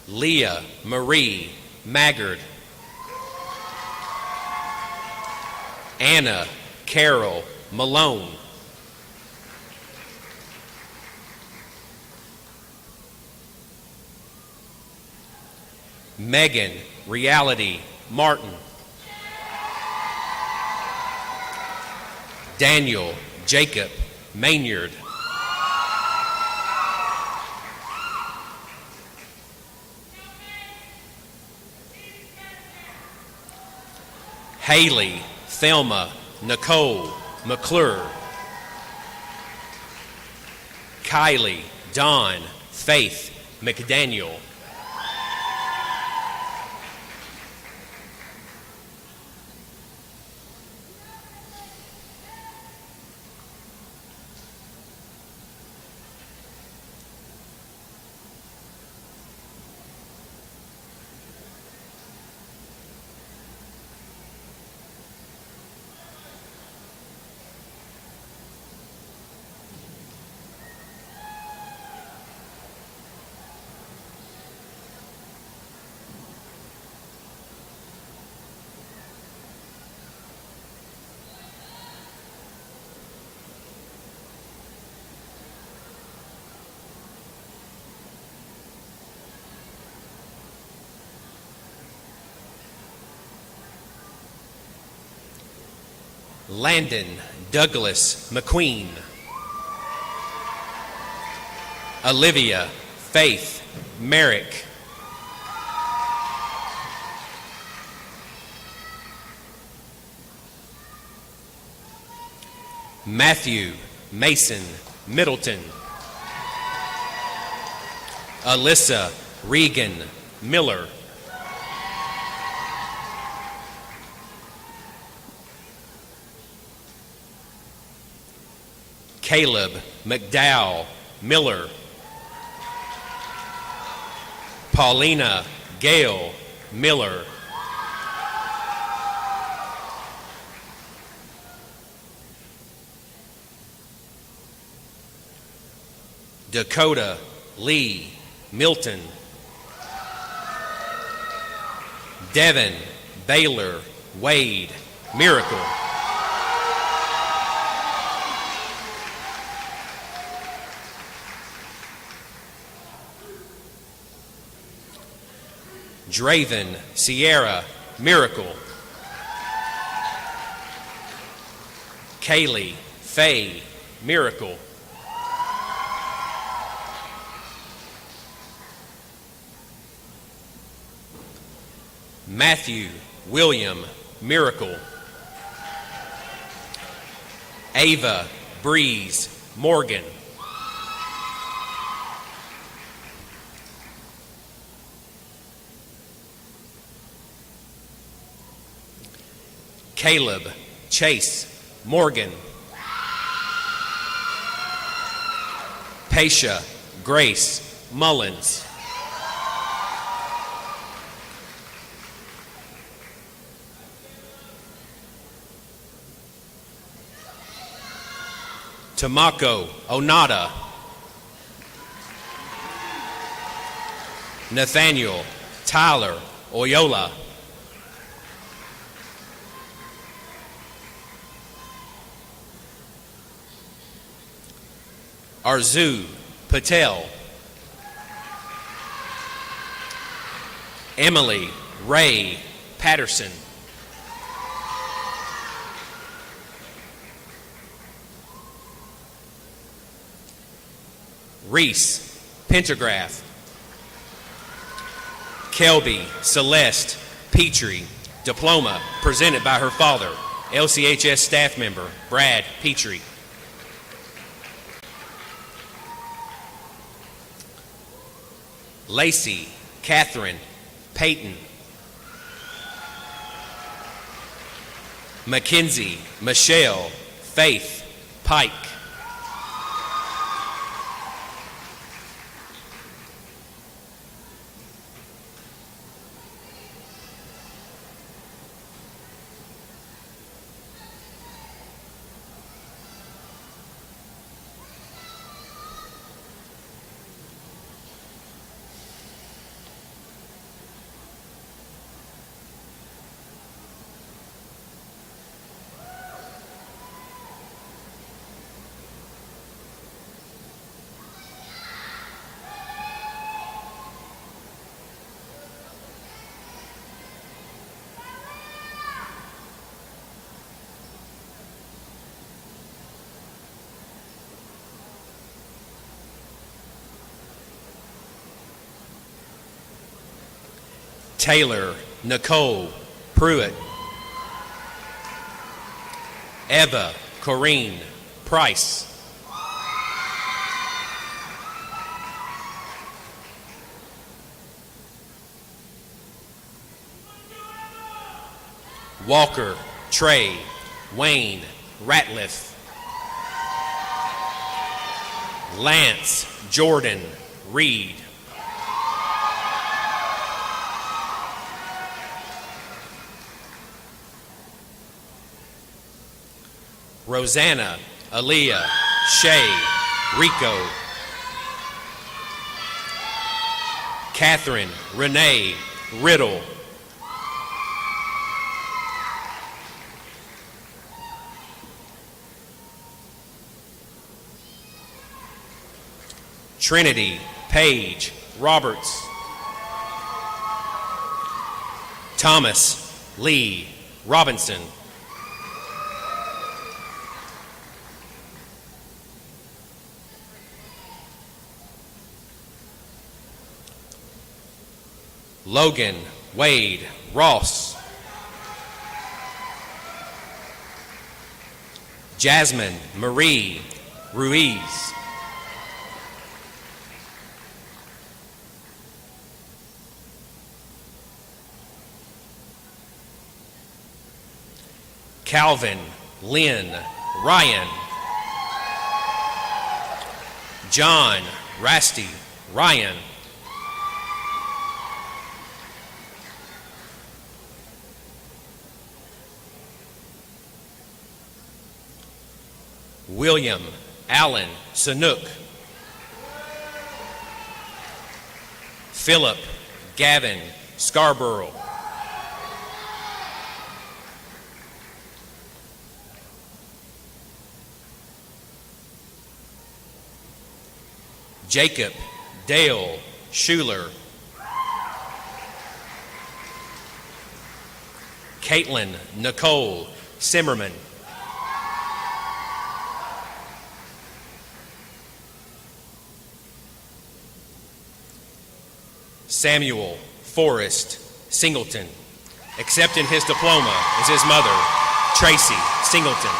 Leah, Marie, Maggard. Anna, Carol, Malone. Megan, Reality, Martin. Daniel, Jacob, Maynard. Haley, Thelma, Nicole, McClure. Kylie, Dawn, Faith, McDaniel. Landon, Douglas, McQueen. Olivia, Faith, Merrick. Matthew, Mason, Middleton. Alyssa, Regan, Miller. Caleb, McDowell, Miller. Paulina, Gale, Miller. Dakota, Lee, Milton. Devin, Baylor, Wade, Miracle. Draven, Sierra, Miracle. Kaylee, Faye, Miracle. Matthew, William, Miracle. Ava, Breeze, Morgan. Caleb, Chase, Morgan. Paisha, Grace, Mullins. Tamako, Onada. Nathaniel, Tyler, Oyola. Arzu, Patel. Emily, Ray, Patterson. Reese, Pentagraph. Kelby Celeste Petrie, diploma presented by her father, LCHS staff member Brad Petrie. Lacey Catherine Payton. Mackenzie Michelle Faith Pike. Taylor Nicole Pruitt. Eva Corrine Price. Walker Trey Wayne Ratliff. Lance Jordan Reed. Rosanna Aaliyah Shay Rico. Catherine Renee Riddle. Trinity Page Roberts. Thomas Lee Robinson. Logan Wade Ross. Jasmine Marie Ruiz. Calvin Lynn Ryan. John Rasty Ryan. William Allen Sanook. Philip Gavin Scarborough. Jacob Dale Schuler. Caitlin Nicole Simmerman. Samuel Forrest Singleton. Accepting his diploma is his mother, Tracy Singleton.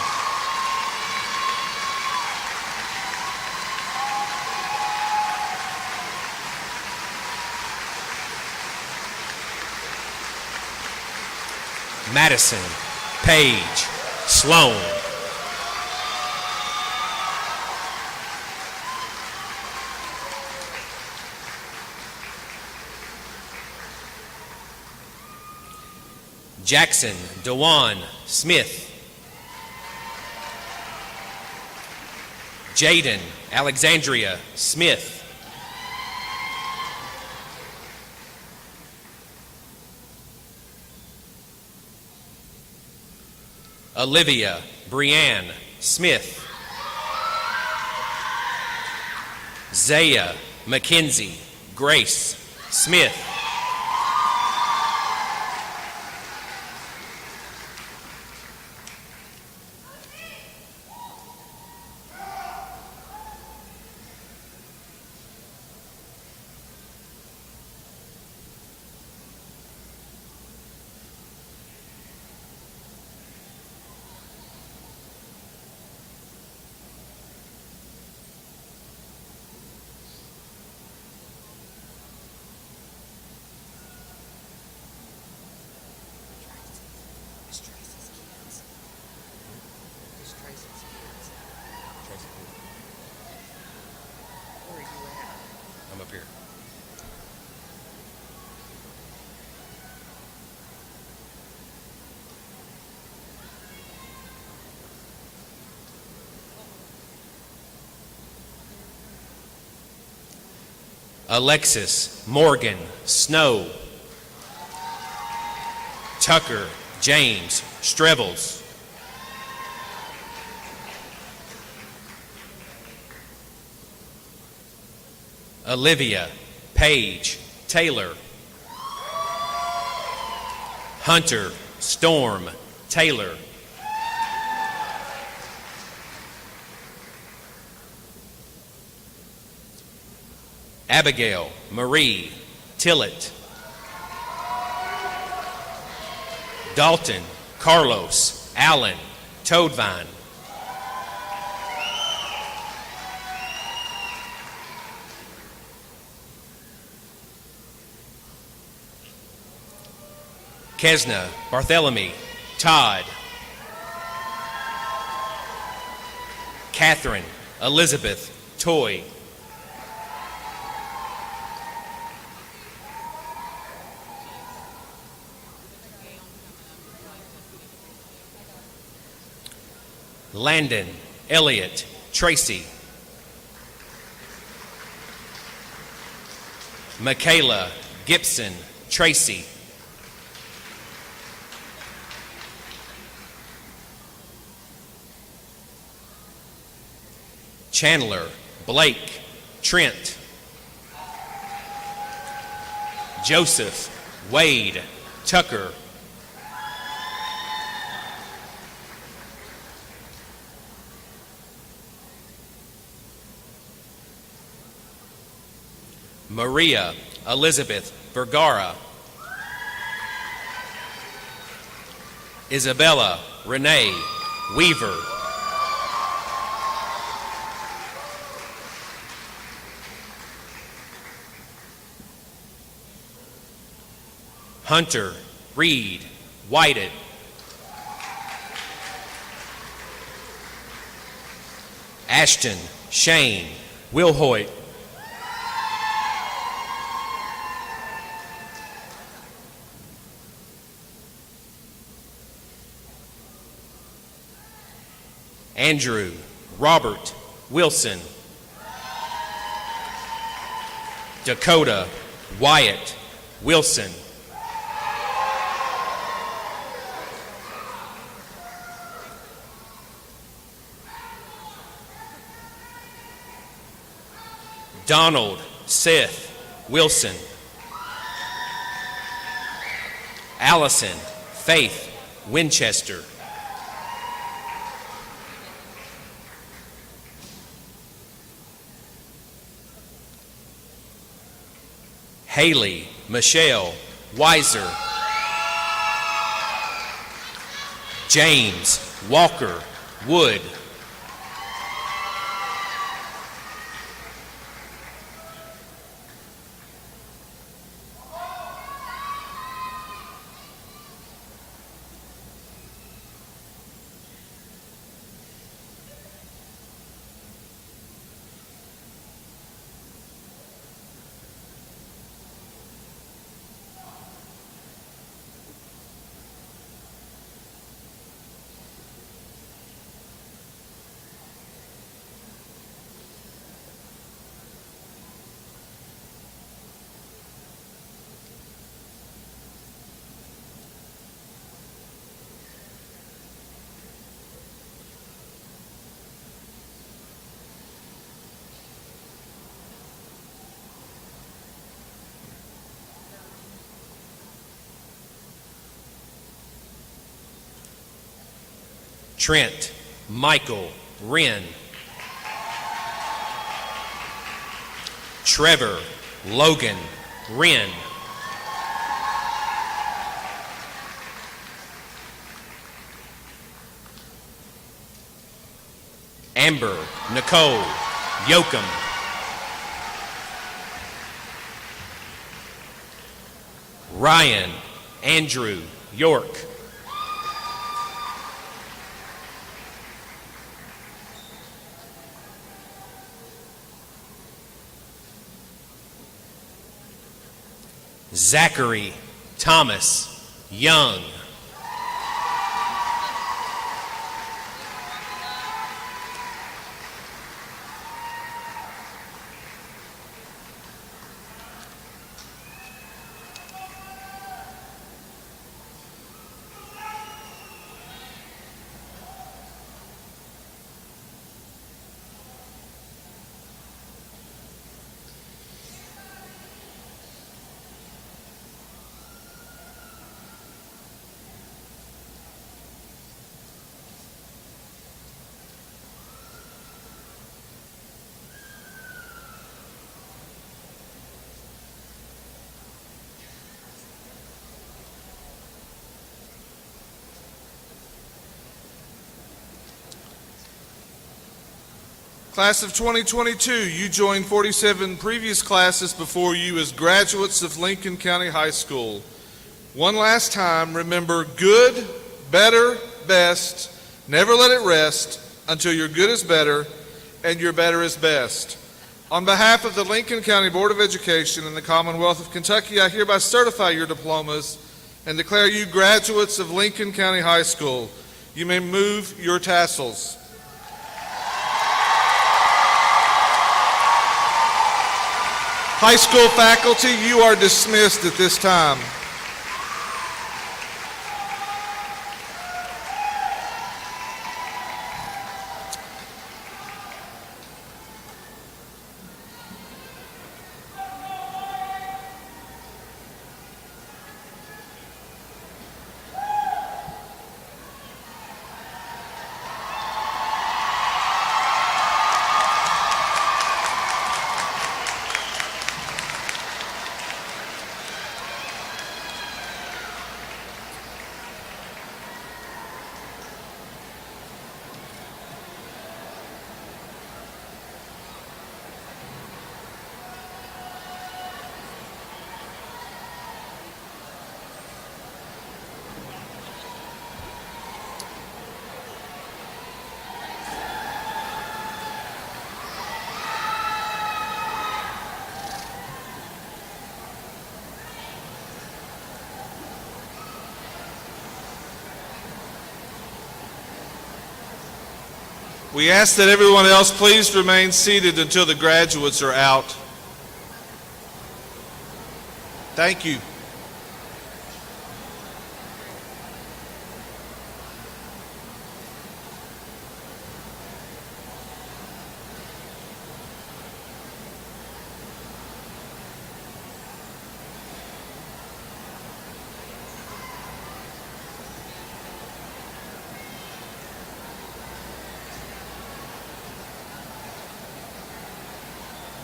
Madison Page Sloan. Jackson Dewan Smith. Jaden Alexandria Smith. Olivia Brianne Smith. Zaya Mackenzie Grace Smith. I'm up here. Alexis Morgan Snow. Tucker James Strevels. Olivia Paige Taylor. Hunter Storm Taylor. Abigail Marie Tillett. Dalton Carlos Allen Toadvine. Kesna Bartholomew Todd. Catherine Elizabeth Toy. Landon Elliott Tracy. Michaela Gibson Tracy. Chandler Blake Trent. Joseph Wade Tucker. Maria Elizabeth Vergara. Isabella Renee Weaver. Hunter Reed Whited. Ashton Shane Wilhoit. Andrew Robert Wilson. Dakota Wyatt Wilson. Donald Seth Wilson. Allison Faith Winchester. Haley Michelle Weiser. James Walker Wood. Trent Michael Wren. Trevor Logan Wren. Amber Nicole Yoakum. Ryan Andrew York. Zachary Thomas Young. Class of 2022, you joined 47 previous classes before you as graduates of Lincoln County High School. One last time, remember good, better, best. Never let it rest until your good is better and your better is best. On behalf of the Lincoln County Board of Education and the Commonwealth of Kentucky, I hereby certify your diplomas and declare you graduates of Lincoln County High School. You may move your tassels. High school faculty, you are dismissed at this time. We ask that everyone else please remain seated until the graduates are out. Thank you.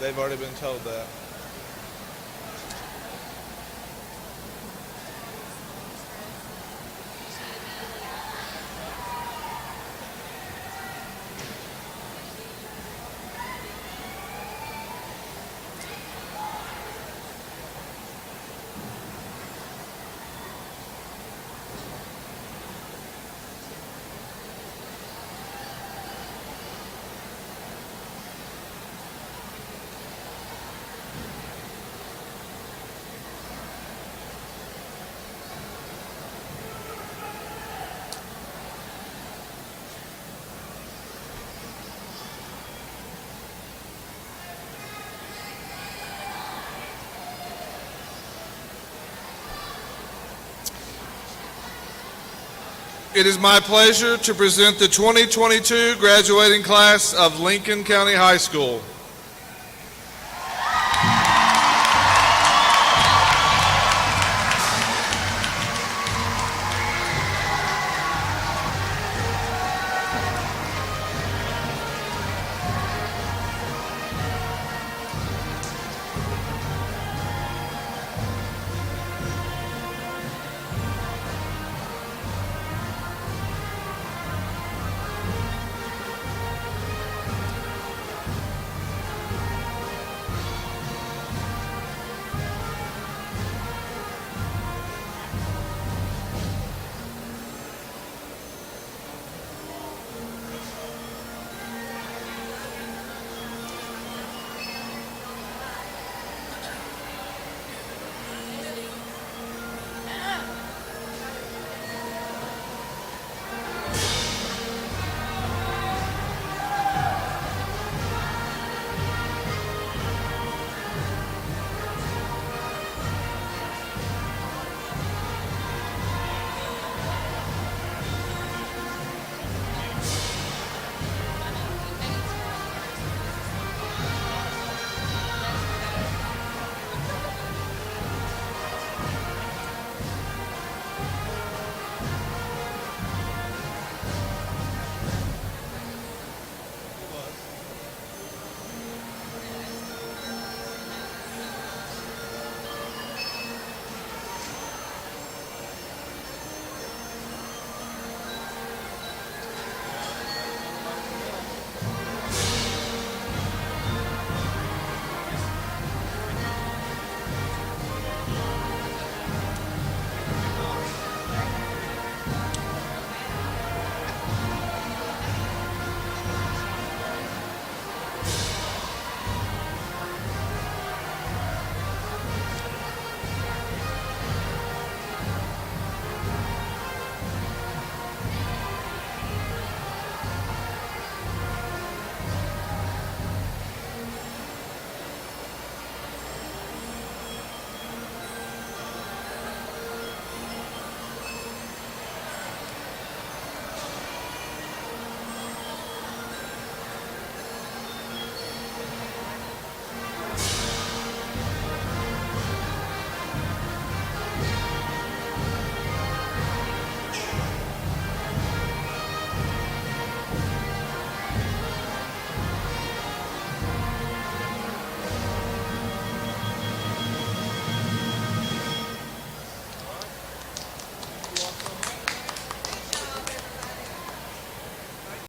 They've already been told that. It is my pleasure to present the 2022 graduating class of Lincoln County High School.